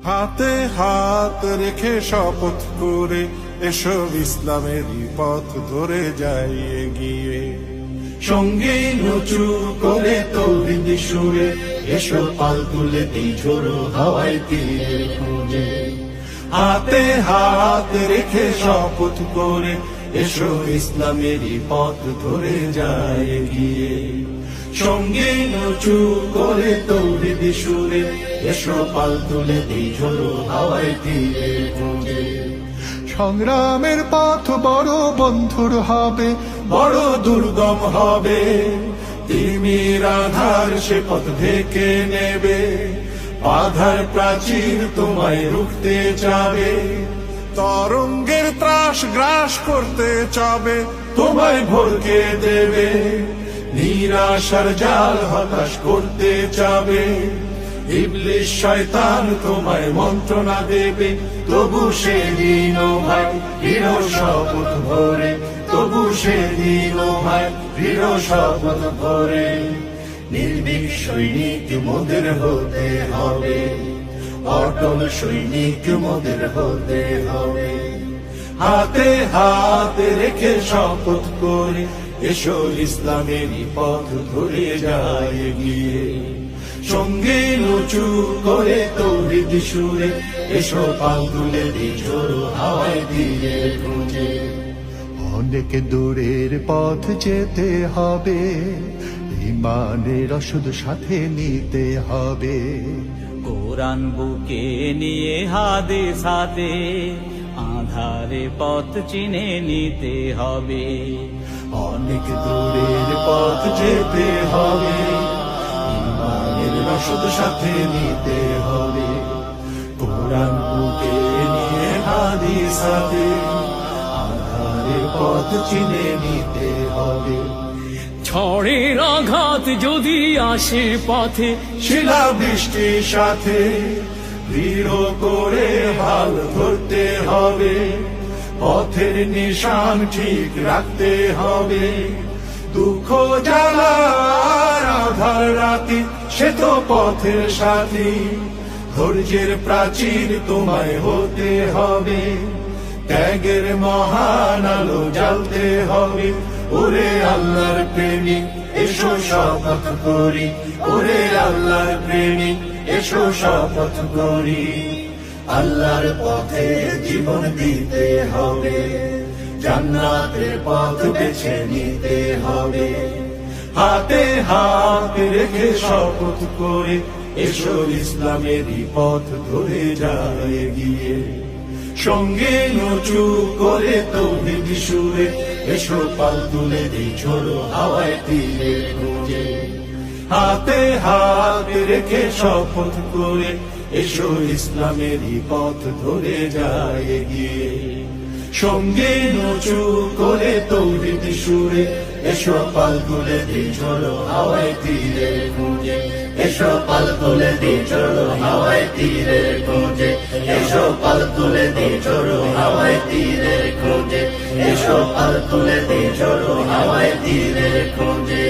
হাতে হাত রেখে শপথ করে এসো ইসলামেরই পথ ধরে যাই এগিয়ে। সঙ্গে নচু করে তৌহিদ সুরে এসো পাল তুলে দিই ঝোড়ো হাওয়ায় তীরের খোঁজে। হাতে হাত রেখে শপথ করে এসো ইসলামেরই পথ ধরে যাই এগিয়ে। সঙ্গে নচু করে তৌহিদ সুরে এসো পাল তুলে দিই ঝোড়ো হাওয়ায় তীরের খোঁজে। সংগ্রামের পথ বড় বন্ধুর হবে, বড় দুর্গম হবে, তিমির আধার সে পথ ঢেকে নেবে। বাধার প্রাচীর তোমায় রুখতে চাবে, তরঙ্গের ত্রাস গ্রাস করতে চাবে, তোমায় ভরকে দেবে। নিরাশার জাল হতাশ করতে চাবে, ইবলিশ শয়তান তোমায় মন্ত্রণা দেবে। তবু সেদিন ভাই দৃঢ় শপথ ভরে, তবু সেদিন ভাই দৃঢ় শপথ ভরে। নির্ভীক সৈনিক মোদের হতে হবে, অটল সৈনিক মোদের হতে হবে। হাতে হাত রেখে শপথ করে এসো ইসলামেরই পথ ধরে যায় এগিয়ে। সঙ্গে নচু করে তৌহিদ সুরে এসো পাল তুলে দিই ঝোড়ো হাওয়ায় তীরের খোঁজে। অনেক দূরের পথ যেতে হবে, ইমানের রসদ সাথে নিতে হবে। কোরআন বুকে নিয়ে হাদিস হাতে আধারে পথ চিনে নিতে হবে। অনেক দূরের পথ যেতে হবে, ইমানের রসদ সাথে নিতে হবে। কোরআন বুকে নিয়ে হাদিস হাতে আধারে পথ চিনে নিতে হবে। ঝড়ের আঘাত যদি আসে পথে, শিলা বৃষ্টির সাথে দৃঢ় করে হাল ধরতে হবে। পথের নিশান ঠিক রাখতে হবে। দুঃখ জ্বালার আধার রাতে সে তো পথের সাথী, ধৈর্যের প্রাচীর তোমায় হতে হবে। ত্যাগের মহান আলো জ্বালতে হবে। ওরে আল্লাহর প্রেমিক এসো শপথ করি, ওরে আল্লাহর প্রেমিক এসো শপথ করি। আল্লাহর পথে জীবন দিতে হবে, জান্নাতের পথ বেছে নিতে হবে। হাতে হাত রেখে শপথ করে এসো ইসলামেরই পথ ধরে যায় এগিয়ে। সঙ্গে নচু করে তৌহিদ সুরে এসো পাল তুলে দিই ঝোড়ো হাওয়ায় তীরের খোঁজে। হাতে হাত রেখে শপথ করে এসো ইসলামেরই পথ ধরে যায় এগিয়ে। সঙ্গে নচু করে তৌহিদ সুরে এসো পাল তুলে দিই ঝোড়ো হাওয়ায় তীরের খোঁজে। এসো পাল তুলে দিই ঝোড়ো হাওয়ায় তীরের খোঁজে। এসো পাল তুলে দিই ঝোড়ো হাওয়ায় তীরের খোঁজে। এসো পাল তুলে দিই ঝোড়ো হাওয়ায় তীরের খোঁজে।